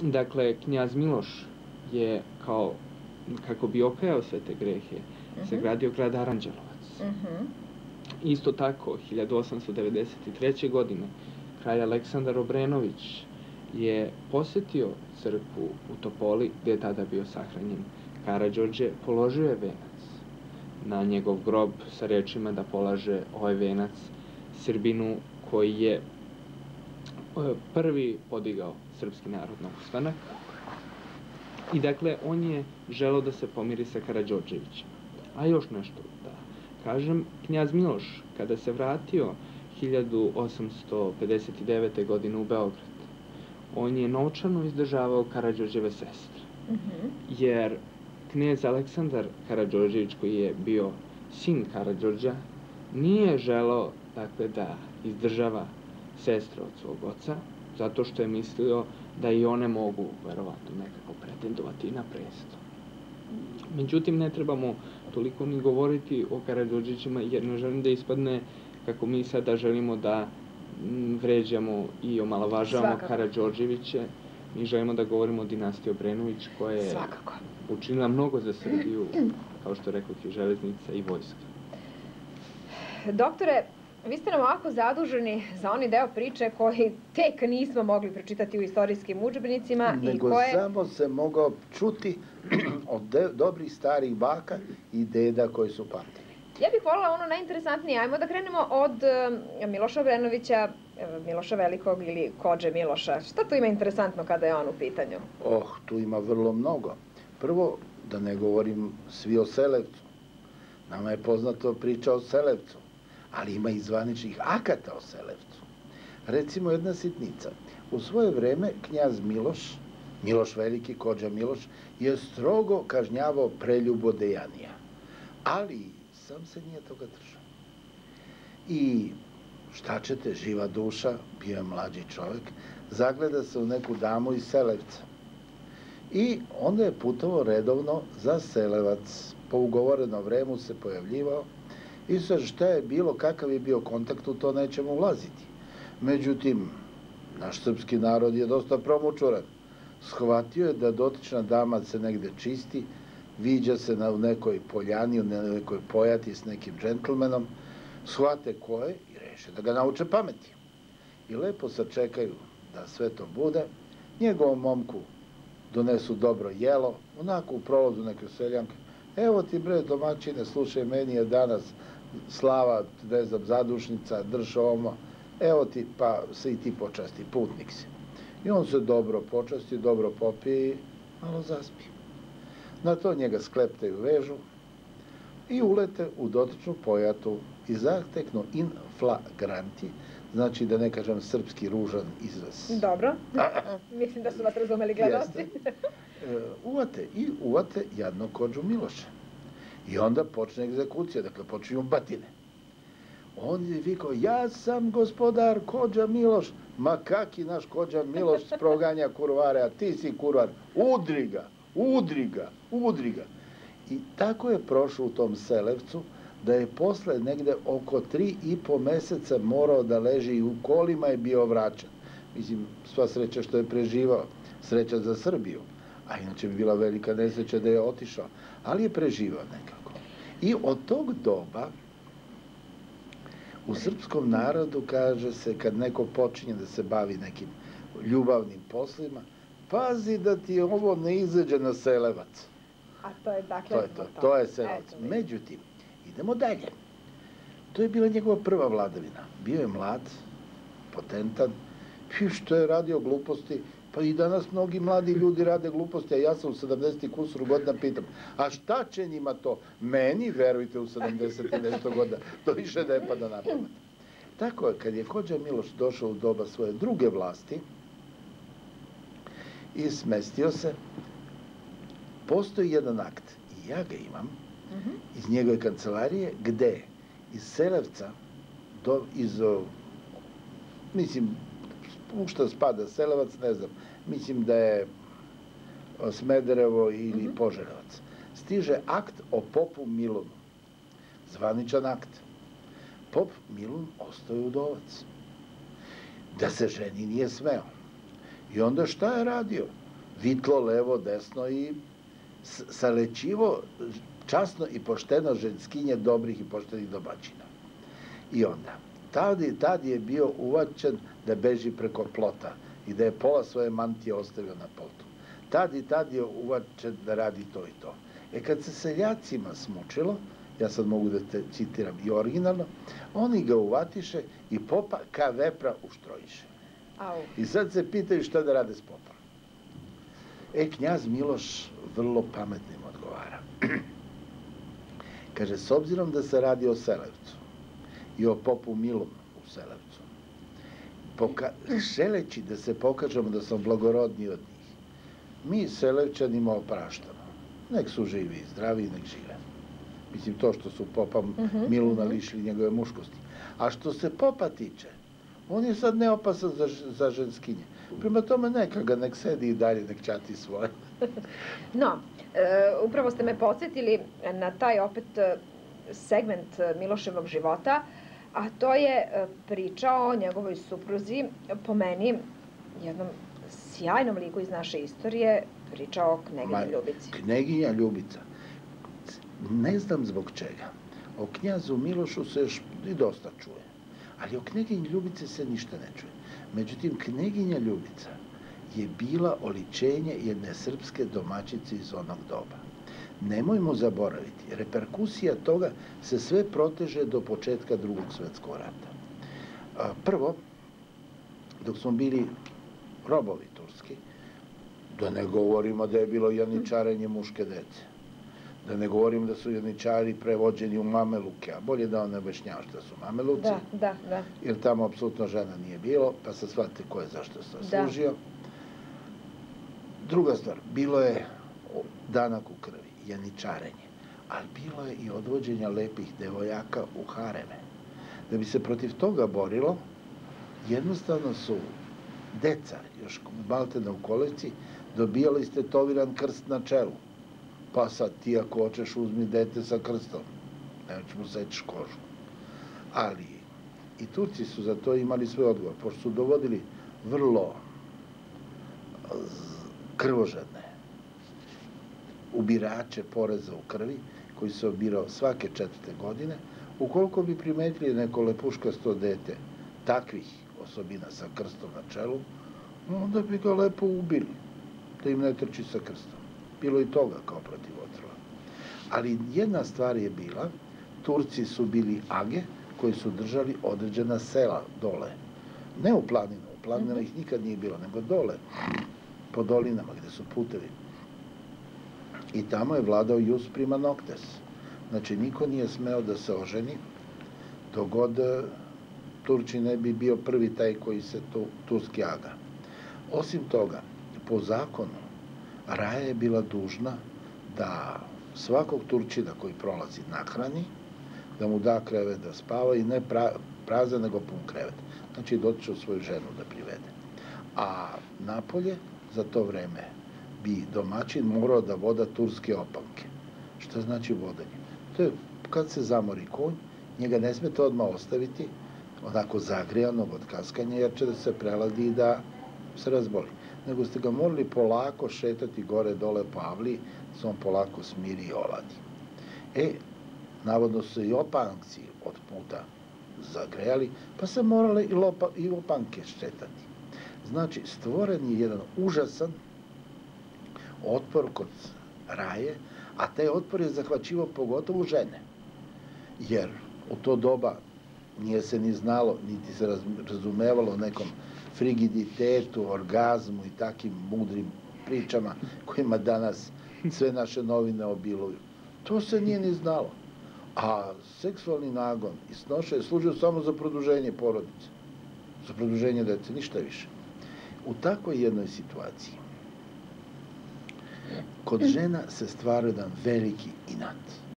Dakle, knjaz Miloš je kako bi okajao sve te grehe, sagradio grad Aranđelovac. Isto tako, 1893. godine, kralj Aleksandar Obrenović je posjetio crkvu u Topoli, gdje je tada bio sahranjen Karađorđe, položio je venac na njegov grob sa rečima da polaže ovaj venac Srbinu koji je prvi podigao srpski narod na ustanak. I dakle, on je želeo da se pomiri sa Karađorđevićem. A još nešto da kažem, knjaz Miloš, kada se vratio 1859. godine u Beograd, on je novčano izdržavao Karađorđeve sestre. Jer knjaz Aleksandar Karađorđević, koji je bio sin Karađorđa, nije želeo dakle, da izdržava sestre od svog oca, zato što je mislio da i one mogu, verovatno, nekako pretendovati na presto. Međutim, ne trebamo toliko ni govoriti o Karađorđevićima, jer ne želim da ispadne kako mi sada želimo da vređamo i omalovažavamo Karađorđeviće. Mi želimo da govorimo o dinastiji Obrenović, koja je učinila mnogo za Srbiju, kao što rekao i železnica i vojska. Doktore, vi ste nam ovako zaduženi za oni deo priče koji tek nismo mogli pročitati u istorijskim udžbenicima. Nego samo se mogao čuti od dobrih starih baka i deda koji su pamtili. Ja bih voljela ono najinteresantnije. Ajmo da krenemo od Miloša Obrenovića, Miloša Velikog ili Kodže Miloša. Šta tu ima interesantno kada je on u pitanju? Tu ima vrlo mnogo. Prvo, da ne govorim svi o Selevcu. Nama je poznato priča o Selevcu, ali ima i zvaničnih akata o Selevcu. Recimo jedna sitnica. U svoje vreme knjaz Miloš, Miloš Veliki, Kodža Miloš, je strogo kažnjavao preljubodejanija. Ali sam se nije toga držao. I šta ćete, živa duša, bio je mlađi čovjek, zagleda se u neku damu iz Selevca. I onda je putovao redovno za Selevac. Po ugovoreno vremu se pojavljivao. I sad šta je bilo, kakav je bio kontakt, u to nećemo ulaziti. Međutim, naš srpski narod je dosta promučuran. Shvatio je da dotična dama se negde čisti, viđa se u nekoj poljani, u nekoj pojati s nekim džentlmenom, shvate ko je i reše da ga nauče pameti. I lepo sačekaju da sve to bude, njegovom momku donesu dobro jelo, onako u prolazu neke seljanke. Evo ti bre domaćine, slušaj, meni je danas slava, ne znam, zadušnica, drž ovo, evo ti, pa se i ti počasti, putnik si. I on se dobro počasti, dobro popije i malo zaspi. Na to njega skleptaju vežu i ulete u dotičnu pojatu i zateknu in flagranti, znači da ne kažem srpski ružan izraz. Dobro, mislim da su vas razumeli gledaoci. Uvate jadnog Kodžu Miloša. I onda počne egzekucija, dakle počinju batine. On je vikao, ja sam gospodar Kodža Miloš. Ma kaki naš Kodža Miloš proganja kurvare, a ti si kurvar. Udri ga, udri ga, udri ga. I tako je prošao u tom Selevcu, da je posle negde oko 3,5 meseca morao da leži i u kolima je bio vraćan. Mislim, sva sreća što je preživao, sreća za Srbiju. A inače bi bila velika nesreća da je otišao. Ali je preživao nekako. I od tog doba u srpskom narodu kaže se kad neko počinje da se bavi nekim ljubavnim poslima, pazi da ti ovo ne izađe na Selevac. A to je dakle... To je Selevac. Međutim, idemo dalje. To je bila njegova prva vladavina. Bio je mlad, potentan, što je radio gluposti. Pa i danas mnogi mladi ljudi rade gluposti, a ja sam u 70 kusuru godina pitam, a šta će njima to? Meni, verujte, u 70 i nešto godina, to više ne pada na pamet. Tako je, kad je Kodža Miloš došao u doba svoje druge vlasti i smestio se, postoji jedan akt, i ja ga imam, iz njegove kancelarije, gde iz Selevca, u šta spada Selevac, ne znam, mislim da je Smederevo ili Požarevac, stiže akt o popu Milunu. Zvaničan akt. Pop Milun ostaje udovac. Da se ženi nije smeo. I onda šta je radio? vitlo levo, desno i salečivo časno i pošteno ženskinje dobrih i poštenih domaćina. I onda, tad je bio uvačen da beži preko plota i da je pola svoje mantije ostavio na plotu. Tad je uvačen da radi to i to. Kad se seljacima smučilo, ja sad mogu da te citiram i originalno, oni ga uvatiše i popa ka vepra uštrojiše. I sad se pitaju šta da rade s popom. Knjaz Miloš vrlo pametnim odgovara. Kaže, s obzirom da se radi o Selevcu i o popu Milom u Selevcu, želeći da se pokažemo da smo blagorodniji od njih, mi Selevčanima opraštamo. Nek su živi i zdravi i nek žive. Mislim, to što su popa Miluna lišili njegove muškosti. A što se popa tiče, on je sad neopasan za ženskinje. Prema tome nek sedi i dalje, nek čati svoje. No, upravo ste me podsjetili na taj opet segment Miloševog života, a to je priča o njegovoj supruzi, po meni, jednom sjajnom liku iz naše istorije, priča o Kneginji Ljubici. Kneginja Ljubica. Ne znam zbog čega. O knjazu Milošu se još i dosta čuje. Ali o Kneginji Ljubice se ništa ne čuje. Međutim, Kneginja Ljubica je bila oličenje jedne srpske domaćice iz onog doba. Nemojmo zaboraviti, reperkusija toga se sve proteže do početka Drugog svjetskog rata. Prvo, dok smo bili robovi turski, da ne govorimo da je bilo janičarenje muške dece, da ne govorim da su janičari prevođeni u mameluke, a bolje da on ne objašnjava šta su mameluci, jer tamo apsolutno žena nije bilo, pa se shvate ko je zašto se služio. Druga stvar, bilo je danak u krvi, janičarenje, ali bilo je i odvođenja lepih devojaka u hareme. Da bi se protiv toga borilo, jednostavno su deca, još maltene u kolevci, dobijali istetoviran krst na čelu. Pa sad ti ako hoćeš uzmi dete sa krstom, nećeš mu seći kožu. Ali i Turci su za to imali svoj odgovor, pošto su dovodili vrlo krvožedne ubirače poreza u krvi, koji se obirao svake 4. godine, ukoliko bi primetili neko lepuškasto dete takvih osobina sa krstom na čelu, onda bi ga lepo ubili, da im ne trči sa krstom. Bilo i toga kao protiv otrova. Ali jedna stvar je bila, Turci su bili age koji su držali određena sela dole. Ne u planinu, u planinama ih nikad nije bilo, nego dole, po dolinama gde su putevi. I tamo je vladao jus prima noctes. Znači, niko nije smeo da se oženi, dok god Turči ne bi bio prvi taj koji se turski aga. Osim toga, po zakonu, Raja je bila dužna da svakog Turčina koji prolazi nahrani, da mu da krevet da spava i ne prazan nego pun krevet. Znači, dotiče svoju ženu da privede. A napolje, za to vreme, bi domaćin morao da voda turske opanke. Šta znači vodanje? To je kad se zamori konj, njega ne smete odmah ostaviti, onako zagrijanog od kaskanja, jer će da se preladi i da se razboli. Nego ste ga morali polako šetati gore dole po avliji, da se on polako smiri i oladi. Navodno su i opanci od puta zagrejali, pa se morale i opanke šetati. Znači, stvoren je jedan užasan otpor kod Raje, a taj otpor je zahvaćivao pogotovo žene. Jer u to doba nije se ni znalo, niti se razumevalo o nekom frigiditetu, orgazmu i takim mudrim pričama kojima danas sve naše novine obiluju. To se nije ni znalo. A seksualni nagon i snošaj je služio samo za produženje porodice, za produženje dece, ništa više. U takvoj jednoj situaciji kod žena se stvara jedan veliki inat.